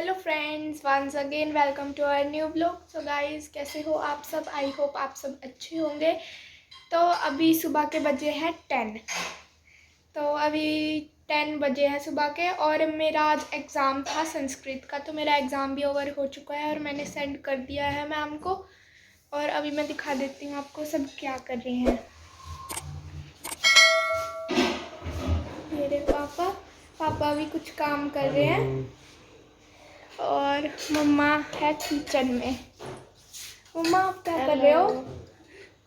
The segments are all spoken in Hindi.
Hello friends, once again welcome to our new blog. So guys, कैसे हो आप सब? आई होप आप सब अच्छे होंगे। तो अभी सुबह के बजे हैं 10। तो अभी 10 बजे हैं सुबह के और मेरा आज एग्ज़ाम था संस्कृत का। तो मेरा एग्ज़ाम भी ओवर हो चुका है और मैंने सेंड कर दिया है मैम को। और अभी मैं दिखा देती हूँ आपको सब क्या कर रहे हैं। मेरे पापा भी कुछ काम कर रहे हैं और मम्मा है किचन में। मम्मा आप क्या कर रहे हो?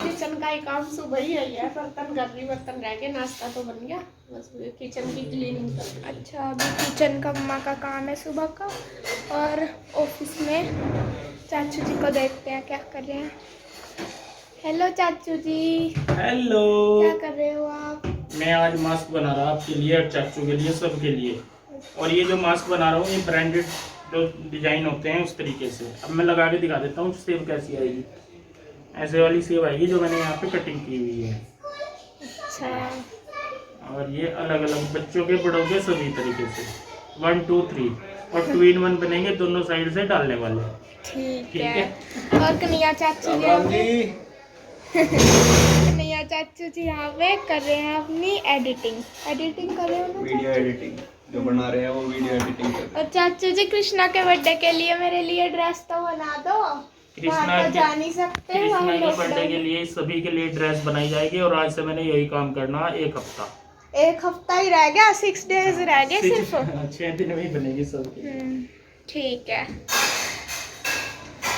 किचन का ही काम सुबह ही है। बर्तन कर रही, बर्तन रह गए, नाश्ता तो बन गया, बस किचन की क्लीनिंग कर रही। अच्छा, अभी किचन का मम्मा का काम है सुबह का। और ऑफिस में चाचू जी को देखते हैं क्या कर रहे हैं। हेलो चाचू जी। हेलो। क्या कर रहे हो आप? मैं आज मास्क बना रहा आपके लिए और चाचू के लिए, सबके लिए। और ये जो मास्क बना रहा हूँ ये ब्रांडेड जो डिजाइन होते हैं उस तरीके से। अब मैं लगा के दिखा देता हूँ सेब कैसी आएगी। ऐसे वाली सेब आएगी जो मैंने यहाँ पे कटिंग की हुई है। अच्छा। और ये अलग अलग बच्चों के बड़ों के सभी तरीके से 1 2 3 और 2 in 1 बनेंगे दोनों साइड से डालने वाले। ठीक है। और कन्हैया चाचू जी कन्हैया चाचू जी यहाँ पे कर रहे हैं अपनी एडिटिंग कर रहे हो ना? वीडियो एडिटिंग जो बना रहे हैं वो वीडियो एडिटिंग कर रहे हैं। और चाचू जी कृष्णा के बर्थडे के लिए मेरे लिए ड्रेस तो बना दो। कृष्णा तो जा नहीं सकते। कृष्णा के बर्थडे के लिए सभी के लिए ड्रेस बनाई जाएगी। और आज से मैंने यही काम करना, एक हफ्ता ही रह गया, 6 डेज रह गए सिर्फ। 6 दिन में ही बनेगी सबकी। ठीक है।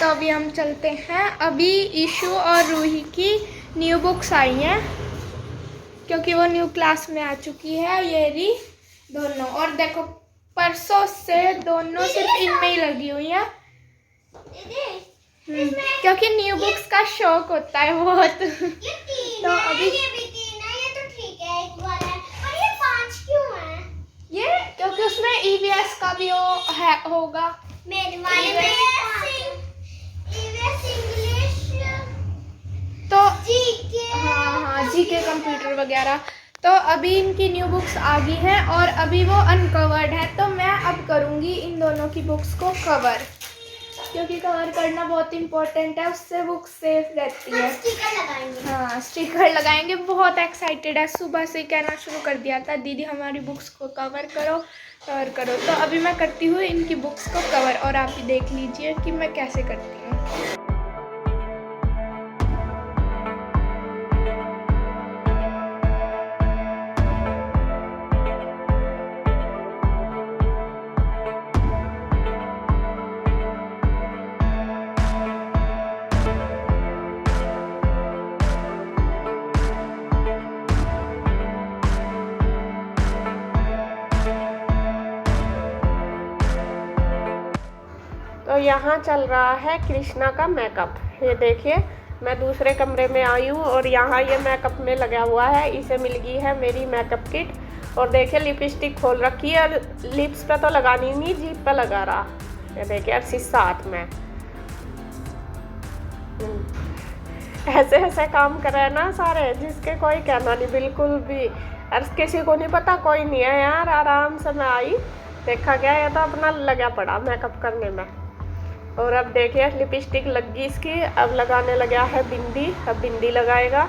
तो अभी हम चलते हैं। अभी ईशु और रूही की न्यू बुक्स आई हैं क्योंकि वो न्यू क्लास में आ चुकी है। ये रही दोनों। और देखो परसों से दोनों सिर्फ इनमें ही लगी हुई हैं क्योंकि न्यू बुक्स का शौक होता है बहुत। तो अभी ये तो ठीक है, एक बार है। और ये 5 क्यों है? ये क्योंकि उसमें EVS का भी होगा। मेरे वाले में EVS इंग्लिश तो जीके। हाँ, जीके कंप्यूटर वगैरह। तो अभी इनकी न्यू बुक्स आ गई हैं और अभी वो अनकवर्ड है। तो मैं अब करूँगी इन दोनों की बुक्स को कवर क्योंकि कवर करना बहुत इम्पोर्टेंट है, उससे बुक सेफ रहती है। स्टिकर लगाएंगे। हाँ, स्टिकर लगाएंगे। बहुत एक्साइटेड है, सुबह से कहना शुरू कर दिया था दीदी हमारी बुक्स को कवर करो। तो अभी मैं करती हूँ इनकी बुक्स को कवर और आप भी देख लीजिए कि मैं कैसे करती हूँ। तो यहाँ चल रहा है कृष्णा का मेकअप। ये देखिए, मैं दूसरे कमरे में आई हूँ और यहाँ ये मेकअप में लगा हुआ है। इसे मिल गई है मेरी मेकअप किट। और देखिए लिपस्टिक खोल रखी है और लिप्स पे तो लगानी नहीं, जीभ पे लगा रहा। ये देखिए अर्शी साथ में ऐसे ऐसे काम कर रहे हैं ना सारे, जिसके कोई कहना नहीं बिल्कुल भी। और किसी को नहीं पता, कोई नहीं है यार। आराम से मैं आई, देखा गया, ये तो अपना लगा पड़ा मेकअप करने में। और अब देखिए लिपस्टिक लग गई इसकी। अब लगाने लगा है बिंदी। अब बिंदी लगाएगा।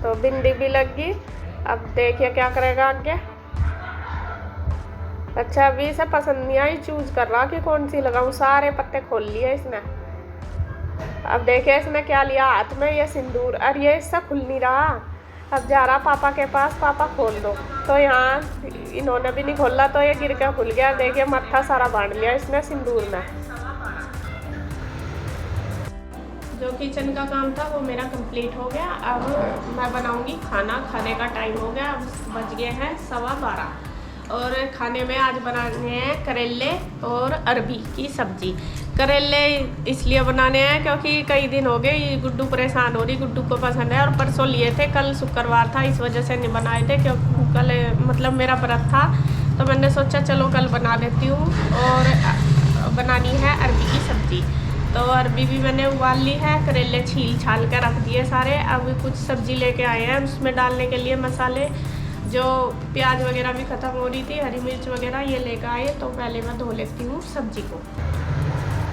तो बिंदी भी लग गई। अब देखिए क्या करेगा आगे। अच्छा, अभी इसे पसंद नहीं आई, चूज कर रहा कि कौन सी लगाऊं। सारे पत्ते खोल लिए इसने। अब देखिए इसने क्या लिया हाथ में, ये सिंदूर। और ये इससे खुल नहीं रहा। अब जा रहा पापा के पास, पापा खोल दो। तो यहाँ इन्होंने भी नहीं खोला तो ये गिर के खुल गया। देखिए मत्था सारा बांध लिया इसने सिंदूर में। जो किचन का काम था वो मेरा कंप्लीट हो गया। अब मैं बनाऊंगी खाना। खाने का टाइम हो गया, अब बज गए हैं 12:15। और खाने में आज बनाने हैं करेले और अरबी की सब्जी। करेले इसलिए बनाने हैं क्योंकि कई दिन हो गए गुड्डू परेशान हो रही, गुड्डू को पसंद है। और परसों लिए थे, कल शुक्रवार था, इस वजह से नहीं बनाए थे क्योंकि कल मतलब मेरा व्रत था। तो मैंने सोचा चलो कल बना लेती हूँ। और बनानी है अरबी की सब्जी। तो अरबी भी मैंने उबाल ली है, करेले छील छाल कर रख दिए सारे। अब कुछ सब्जी लेके आए हैं उसमें डालने के लिए मसाले, जो प्याज वगैरह भी ख़त्म हो रही थी, हरी मिर्च वगैरह ये लेकर आए। तो पहले मैं धो लेती हूँ सब्जी को।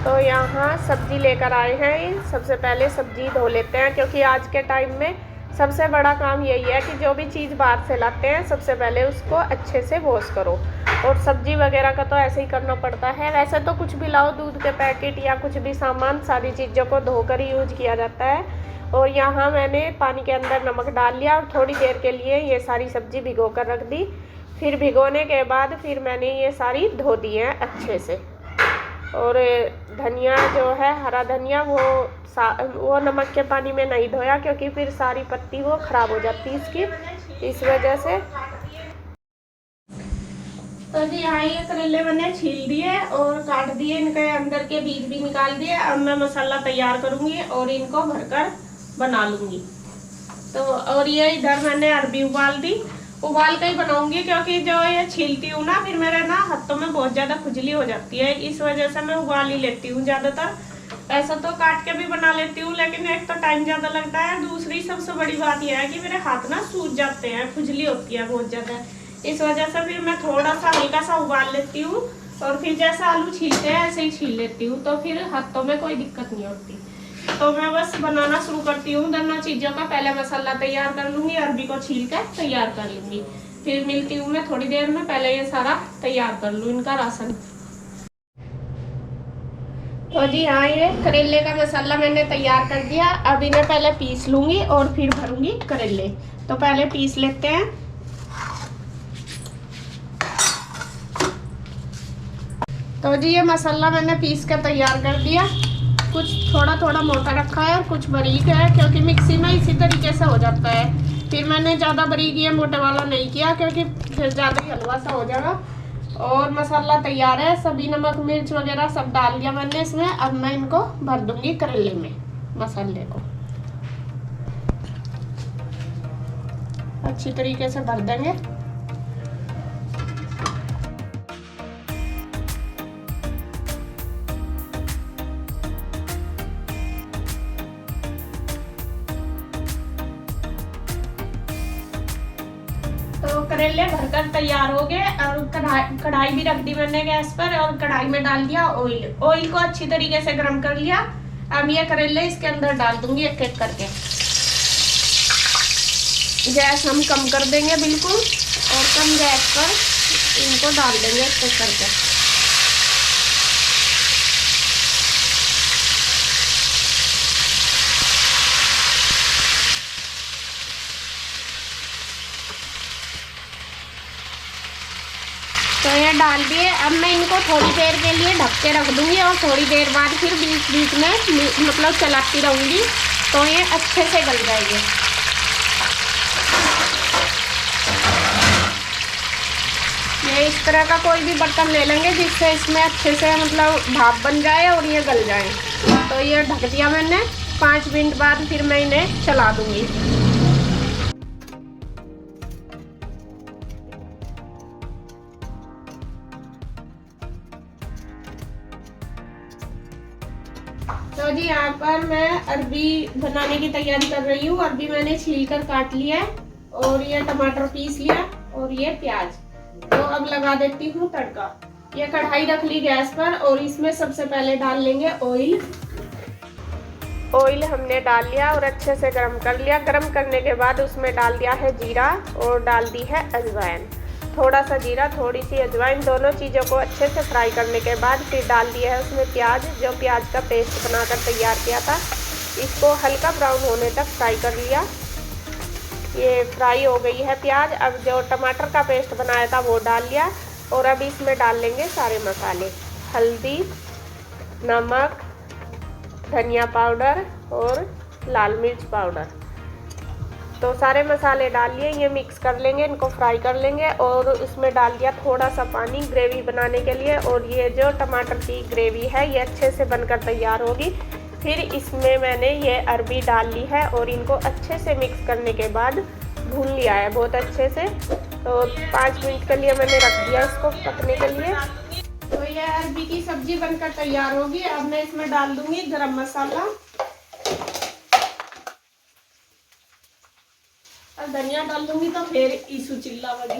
तो यहाँ सब्जी लेकर आए हैं, सबसे पहले सब्जी धो लेते हैं, क्योंकि आज के टाइम में सबसे बड़ा काम यही है कि जो भी चीज़ बाहर से लाते हैं सबसे पहले उसको अच्छे से वॉश करो। और सब्जी वगैरह का तो ऐसे ही करना पड़ता है। वैसे तो कुछ भी लाओ, दूध के पैकेट या कुछ भी सामान, सारी चीज़ों को धोकर ही यूज किया जाता है। और यहाँ मैंने पानी के अंदर नमक डाल लिया और थोड़ी देर के लिए ये सारी सब्जी भिगो कर रख दी। फिर भिगोने के बाद फिर मैंने ये सारी धो दी है अच्छे से। और धनिया जो है, हरा धनिया, वो नमक के पानी में नहीं धोया, क्योंकि फिर सारी पत्ती वो ख़राब हो जाती इसकी, इस वजह से। तो जी यहाँ ये करेले मैंने छील दिए और काट दिए, इनके अंदर के बीज भी निकाल दिए। अब मैं मसाला तैयार करूँगी और इनको भरकर बना लूँगी। तो और ये इधर मैंने अरबी उबाल कर ही बनाऊंगी, क्योंकि जो ये छीलती हूँ ना फिर मेरे ना हाथों में बहुत ज़्यादा खुजली हो जाती है, इस वजह से मैं उबाल ही लेती हूँ ज़्यादातर। ऐसा तो काट के भी बना लेती हूँ, लेकिन एक तो टाइम ज़्यादा लगता है, दूसरी सबसे बड़ी बात यह है कि मेरे हाथ ना सूज जाते हैं, खुजली होती है बहुत ज़्यादा। इस वजह से फिर मैं थोड़ा सा हल्का सा उबाल लेती हूँ और फिर जैसा आलू छीलते हैं ऐसे ही छील लेती हूँ, तो फिर हाथों में कोई दिक्कत नहीं होती। तो मैं बस बनाना शुरू करती हूँ। दोनों चीज़ों का पहले मसाला तैयार कर लूँगी, अरबी को छील कर तैयार कर लूँगी, फिर मिलती हूँ मैं थोड़ी देर में। पहले ये सारा तैयार कर लूँ इनका राशन। तो जी हाँ, ये करेले का मसाला मैंने तैयार कर दिया। अब इन्हें पहले पीस लूँगी और फिर भरूँगी करेले। तो पहले पीस लेते हैं। तो जी ये मसाला मैंने पीस कर तैयार कर दिया। कुछ थोड़ा थोड़ा मोटा रखा है और कुछ बारीक है, क्योंकि मिक्सी में इसी तरीके से हो जाता है। फिर मैंने ज़्यादा बारीक ये मोटे वाला नहीं किया, क्योंकि फिर ज़्यादा ही हलवा सा हो जाएगा। और मसाला तैयार है, सभी नमक मिर्च वगैरह सब डाल दिया मैंने इसमें। अब मैं इनको भर दूंगी करेले में, मसाले को अच्छी तरीके से भर देंगे। तो करेले भरकर तैयार हो गए और कढ़ाई भी रख दी मैंने गैस पर और कढ़ाई में डाल दिया ऑयल को अच्छी तरीके से गर्म कर लिया। अब ये करेले इसके अंदर डाल दूंगी एक एक करके। गैस हम कम कर देंगे बिल्कुल और कम गैस पर इनको डाल देंगे एक एक करके। तो ये डाल दिए। अब मैं इनको थोड़ी देर के लिए ढक के रख दूंगी और थोड़ी देर बाद फिर बीच बीच में मतलब चलाती रहूंगी, तो ये अच्छे से गल जाएंगे। ये इस तरह का कोई भी बर्तन ले लेंगे जिससे इसमें अच्छे से मतलब भाप बन जाए और ये गल जाए। तो ये ढक दिया मैंने। 5 मिनट बाद फिर मैं इन्हें चला दूंगी। तो जी यहाँ पर मैं अरबी बनाने की तैयारी कर रही हूँ। अरबी मैंने छील कर काट लिया है और ये टमाटर पीस लिया और ये प्याज। तो अब लगा देती हूँ तड़का। ये कढ़ाई रख ली गैस पर और इसमें सबसे पहले डाल लेंगे ऑयल। ऑयल हमने डाल लिया और अच्छे से गर्म कर लिया। गर्म करने के बाद उसमें डाल दिया है जीरा और डाल दी है अजवाइन। थोड़ा सा जीरा, थोड़ी सी अजवाइन, दोनों चीज़ों को अच्छे से फ्राई करने के बाद फिर डाल दिया है उसमें प्याज, जो प्याज का पेस्ट बनाकर तैयार किया था। इसको हल्का ब्राउन होने तक फ्राई कर लिया। ये फ्राई हो गई है प्याज। अब जो टमाटर का पेस्ट बनाया था वो डाल लिया और अब इसमें डाल लेंगे सारे मसाले, हल्दी, नमक, धनिया पाउडर और लाल मिर्च पाउडर। तो सारे मसाले डाल लिए, ये मिक्स कर लेंगे, इनको फ्राई कर लेंगे। और उसमें डाल दिया थोड़ा सा पानी ग्रेवी बनाने के लिए। और ये जो टमाटर की ग्रेवी है ये अच्छे से बनकर तैयार होगी। फिर इसमें मैंने ये अरबी डाल ली है और इनको अच्छे से मिक्स करने के बाद भून लिया है बहुत अच्छे से। तो 5 मिनट के लिए मैंने रख दिया इसको पकने के लिए। तो ये अरबी की सब्जी बनकर तैयार होगी। अब मैं इसमें डाल दूंगी गरम मसाला और धनिया डाल दूंगी तो फिर ईसु चिल्ला वाली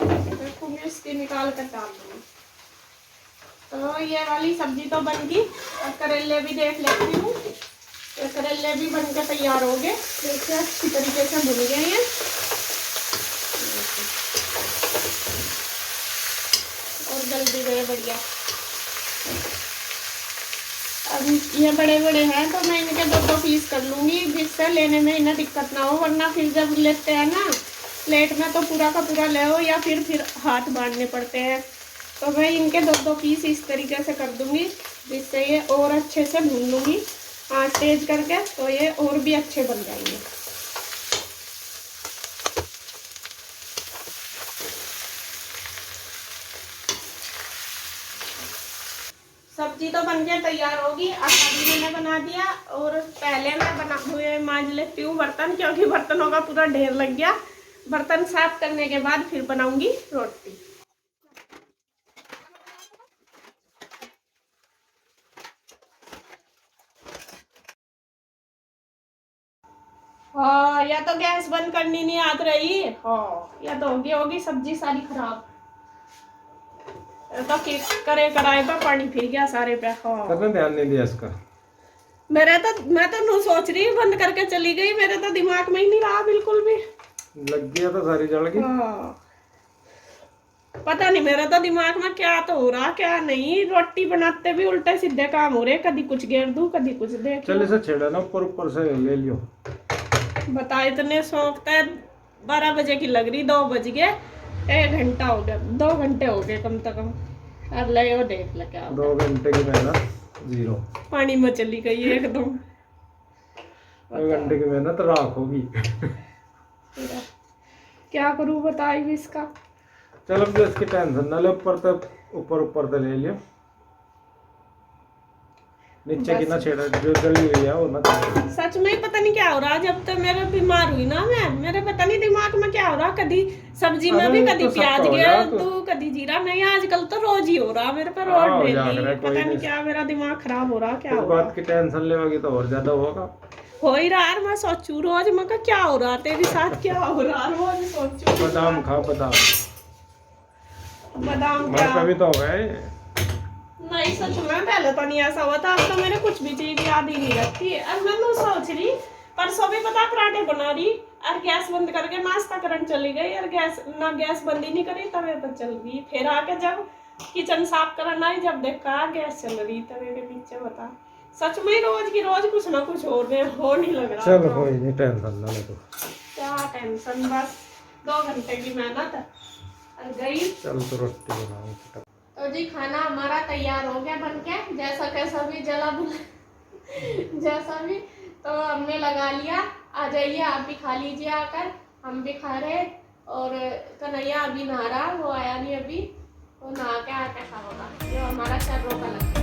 देखूंगी इसकी निकाल कर डाल दूंगी। तो ये वाली सब्जी तो बन गई। और करेले भी देख लेती हूँ। ये करेले भी बनकर तैयार हो गए। देखिए अच्छी तरीके से भुन गए हैं। और गल भी गए बढ़िया। अब ये बड़े बड़े हैं तो मैं इनके 2-2 पीस कर लूँगी, जिससे लेने में इन्हें दिक्कत ना हो। वरना फिर जब लेते हैं ना प्लेट में तो पूरा का पूरा ले हो या फिर हाथ बांधने पड़ते हैं। तो मैं इनके 2-2 पीस इस तरीके से कर दूँगी, जिससे ये और अच्छे से भून लूँगी आँच तेज करके, तो ये और भी अच्छे बन जाएंगे। सब्जी तो बनके तैयार होगी। आटा भी मैंने बना दिया और पहले मैं मांज लेती हूँ बर्तन, क्योंकि बर्तनों का पूरा ढेर लग गया। बर्तन साफ करने के बाद फिर बनाऊंगी रोटी। हाँ, या तो गैस बंद करनी नहीं आती रही। हाँ, या तो होगी सब्जी सारी खराब। तो करे कराए पे पानी फिर गया सारे पे। हाँ, करने ध्यान नहीं दिया इसका। मैं तो नू सोच रही बंद करके चली गई। मेरे तो दिमाग में ही नहीं रहा बिल्कुल भी। लग गया तो सारी जल गई। हाँ, पता नहीं मेरा तो दिमाग में क्या तो हो रहा क्या नहीं। रोटी बनाते भी उल्टे सीधे काम हो रहे। कभी कुछ घेर दूं, कभी कुछ देख। चल इसे छेड़ा ना, ऊपर से ले लियो। बता, इतने शौक है। 12 बजे की लग रही, 2 बज गए। 1 घंटा हो गया, 2 घंटे हो गए कम से कम। अब ले वो देख ले क्या 2 घंटे की मेहनत 0 पानी में चली गई एकदम। 2 घंटे की मेहनत राख होगी। क्या करूं बताइए भी इसका। चल अब इसकी टेंशन ना ले, ऊपर से ले लियो। नीचे की ना छेड़ा, जो जली हुई है वो ना। सच में ही पता नहीं क्या हो रहा। जब तक मेरे बीमार हुई ना मैं, मेरे पता नहीं दिमाग में क्या हो रहा। कभी सब्जी में भी कभी प्याज गया तो कभी जीरा नहीं। आजकल तो रोज ही हो रहा मेरे पे। रोज डेली पता नहीं क्या मेरा दिमाग खराब हो रहा। क्या हो बात की टेंशन लेगी तो और ज्यादा होगा। हो ही रहा है। मैं सोचू रोज मैं क्या हो रहा तेरे साथ, क्या हो रहा रोज सोचू। बादाम खा, बादाम क्या भी तो हो गए। नहीं सच में पहले तो नहीं ऐसा हुआ था। अब तो मेरे कुछ भी चीज याद ही नहीं रखती। अब मैं सोच रही परसों भी पता पराठे बना रही और गैस बंद करके नाश्ता करने चली गई। और गैस बंद ही नहीं करी, तवे पर चल गई। फिर आके जब किचन साफ करना आई, जब देखा गैस चल रही तवे के पीछे। बता, सच में रोज की रोज कुछ ना कुछ हो नहीं लग रहा। चल कोई नहीं, टेंशन ना ले। क्या टेंशन, बस 2 घंटे की मेहनत और गई। चल तो रोटी बनाओ। तो जी खाना हमारा तैयार हो गया बनके। जैसा कैसा भी जैसा भी तो हमने लगा लिया। आ जाइए आप भी खा लीजिए आकर। हम भी खा रहे। और कन्हैया अभी नहा रहा, वो आया नहीं अभी। वो नहा के आके खाओगा। जो हमारा सर्रों का लगता है।